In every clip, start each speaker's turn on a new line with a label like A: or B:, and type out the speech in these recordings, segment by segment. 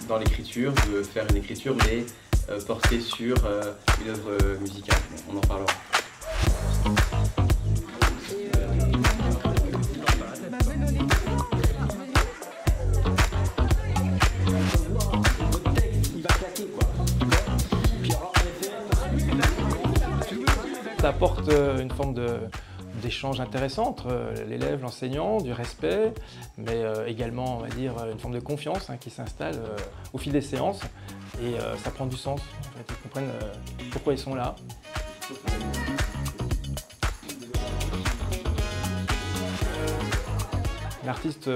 A: dans l'écriture, de faire une écriture mais portée sur une œuvre musicale. On en parlera.
B: Ça apporte une forme d'échange intéressant entre l'élève, l'enseignant, du respect, mais également, on va dire, une forme de confiance qui s'installe au fil des séances et ça prend du sens. En fait, ils comprennent pourquoi ils sont là. L'artiste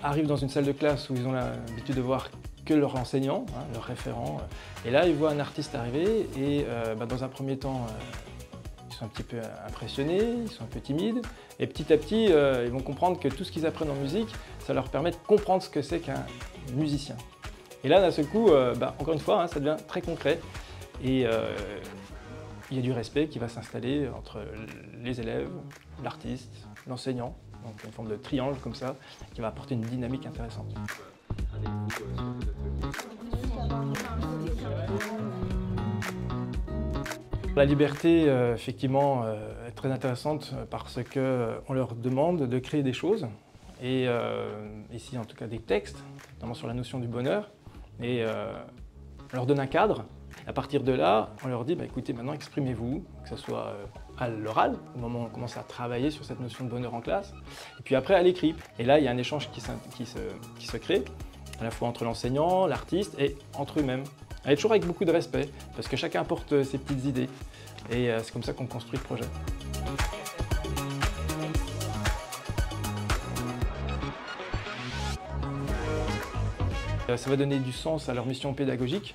B: arrive dans une salle de classe où ils ont l'habitude de voir que leur enseignant, leur référent, et là ils voient un artiste arriver et dans un premier temps, ils sont un petit peu impressionnés, ils sont un peu timides, et petit à petit, ils vont comprendre que tout ce qu'ils apprennent en musique, ça leur permet de comprendre ce que c'est qu'un musicien. Et là, d'un seul coup, encore une fois, ça devient très concret, et il y a du respect qui va s'installer entre les élèves, l'artiste, l'enseignant, donc une forme de triangle comme ça, qui va apporter une dynamique intéressante. La liberté, effectivement, est très intéressante parce qu'on leur demande de créer des choses, et ici en tout cas des textes, notamment sur la notion du bonheur, et on leur donne un cadre. À partir de là, on leur dit, écoutez, maintenant exprimez-vous, que ce soit à l'oral, au moment où on commence à travailler sur cette notion de bonheur en classe, et puis après à l'écrit. Et là, il y a un échange qui se crée, à la fois entre l'enseignant, l'artiste et entre eux-mêmes. Et toujours avec beaucoup de respect, parce que chacun apporte ses petites idées. Et c'est comme ça qu'on construit le projet. Ça va donner du sens à leur mission pédagogique,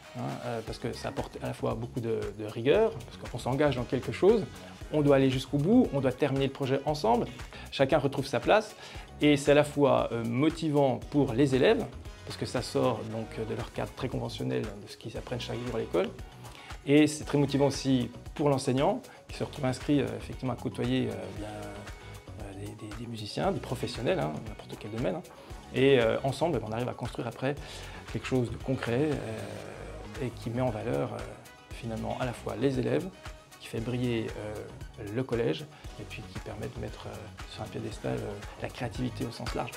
B: parce que ça apporte à la fois beaucoup de rigueur, parce qu'on s'engage dans quelque chose, on doit aller jusqu'au bout, on doit terminer le projet ensemble, chacun retrouve sa place, et c'est à la fois motivant pour les élèves, parce que ça sort donc de leur cadre très conventionnel de ce qu'ils apprennent chaque jour à l'école. Et c'est très motivant aussi pour l'enseignant, qui se retrouve inscrit effectivement à côtoyer des musiciens, des professionnels, n'importe quel domaine. Et ensemble, on arrive à construire après quelque chose de concret et qui met en valeur finalement à la fois les élèves, qui fait briller le collège, et puis qui permet de mettre sur un piédestal la créativité au sens large.